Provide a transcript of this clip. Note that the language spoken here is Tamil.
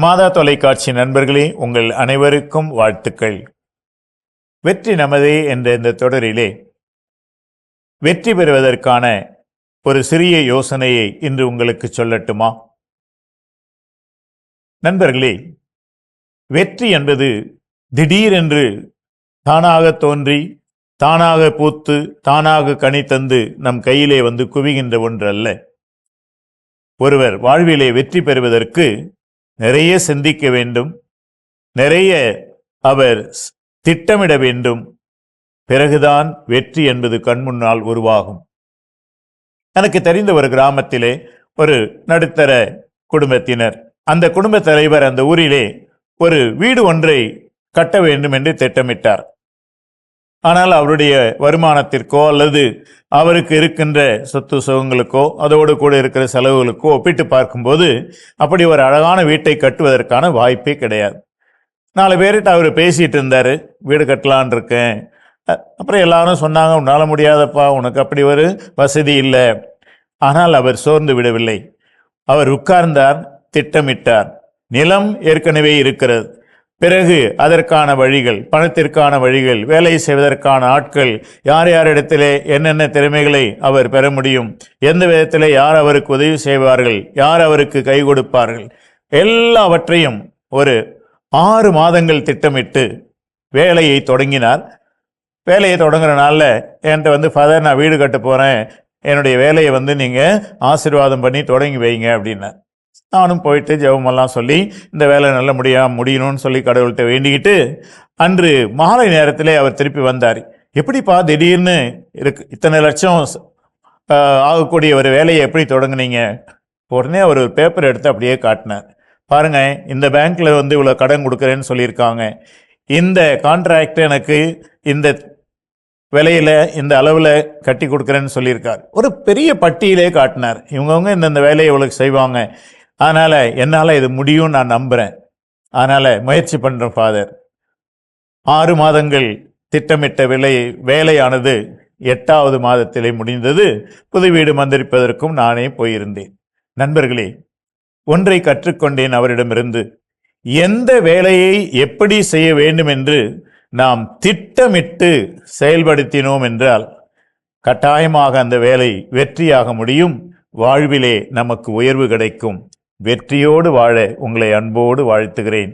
மாதா தொலைக்காட்சி நண்பர்களே, உங்கள் அனைவருக்கும் வாழ்த்துக்கள். வெற்றி நமதே என்ற இந்த தொடரிலே வெற்றி பெறுவதற்கான ஒரு சிறிய யோசனையை இன்று உங்களுக்கு சொல்லட்டுமா? நண்பர்களே, வெற்றி என்பது திடீரென்று தானாக தோன்றி தானாக பூத்து தானாக கனி தந்து நம் கையிலே வந்து குவிகின்ற ஒன்று அல்ல. ஒருவர் வாழ்விலே வெற்றி பெறுவதற்கு நிறைய சிந்திக்க வேண்டும், நிறைய அவர் திட்டமிட வேண்டும். பிறகுதான் வெற்றி என்பது கண்முன்னால் உருவாகும். எனக்கு தெரிந்த ஒரு கிராமத்திலே ஒரு நடுத்தர குடும்பத்தினர், அந்த குடும்ப தலைவர் அந்த ஊரிலே ஒரு வீடு ஒன்றை கட்ட வேண்டும் என்று திட்டமிட்டார். ஆனால் அவருடைய வருமானத்திற்கோ அல்லது அவருக்கு இருக்கின்ற சொத்து சுகங்களுக்கோ அதோடு கூட இருக்கிற செலவுகளுக்கோ ஒப்பிட்டு பார்க்கும்போது அப்படி ஒரு அழகான வீட்டை கட்டுவதற்கான வாய்ப்பே கிடையாது. 4 பேர்கிட்ட அவர் பேசிட்டு இருந்தார், வீடு கட்டலான் இருக்கேன். அப்புறம் எல்லாரும் சொன்னாங்க, உன்னால் முடியாதப்பா, உனக்கு அப்படி ஒரு வசதி இல்லை. ஆனால் அவர் சோர்ந்து விடவில்லை. அவர் உட்கார்ந்தார், திட்டமிட்டார். நிலம் ஏற்கனவே இருக்கிறது, பிறகு அதற்கான வழிகள், பணத்திற்கான வழிகள், வேலை செய்வதற்கான ஆட்கள், யார் யாரிடத்திலே என்னென்ன திறமைகளை அவர் பெற முடியும், எந்த விதத்திலே யார் அவருக்கு உதவி செய்வார்கள், யார் அவருக்கு கை கொடுப்பார்கள், எல்லாவற்றையும் ஒரு 6 மாதங்கள் திட்டமிட்டு வேலையை தொடங்கினார். வேலையை தொடங்குற நாளில் என்கிட்ட ஃபாதர், நான் வீடு கட்ட போகிறேன், என்னுடைய வேலையை நீங்கள் ஆசீர்வாதம் பண்ணி தொடங்கி வைங்க அப்படின்னார். நானும் போயிட்டு ஜெபமெல்லாம் சொல்லி இந்த வேலை நல்ல முடியணும்னு சொல்லி கடவுள்கிட்ட வேண்டிக்கிட்டு அன்று மாலை நேரத்தில் அவர் திருப்பி வந்தார். எப்படிப்பா திடீர்னு இத்தனை லட்சம் ஆகக்கூடிய ஒரு வேலையை எப்படி தொடங்குனீங்க? உடனே அவர் ஒரு பேப்பர் எடுத்து அப்படியே காட்டினார். பாருங்க, இந்த பேங்க்ல இவ்வளோ கடன் கொடுக்குறேன்னு சொல்லியிருக்காங்க, இந்த கான்ட்ராக்ட் எனக்கு இந்த விலையில இந்த அளவில் கட்டி கொடுக்குறேன்னு சொல்லியிருக்கார். ஒரு பெரிய பட்டியலே காட்டினார். இவங்கவுங்க இந்த வேலையை இவ்வளோ செய்வாங்க, அதனால் என்னால் இது முடியும், நான் நம்புகிறேன், அதனால் முயற்சி பண்ணுறேன் ஃபாதர். 6 மாதங்கள் திட்டமிட்ட வேலையானது 8வது மாதத்திலே முடிந்தது. புது வீடு மந்திரிப்பதற்கும் நானே போயிருந்தேன். நண்பர்களே, ஒன்றை கற்றுக்கொண்டேன் அவரிடமிருந்து. எந்த வேலையை எப்படி செய்ய வேண்டும் என்று நாம் திட்டமிட்டு செயல்படுத்தினோம் என்றால் கட்டாயமாக அந்த வேலை வெற்றியாக முடியும். வாழ்விலே நமக்கு உயர்வு கிடைக்கும். வெற்றியோடு வாழ உங்களை அன்போடு வாழ்த்துகிறேன்.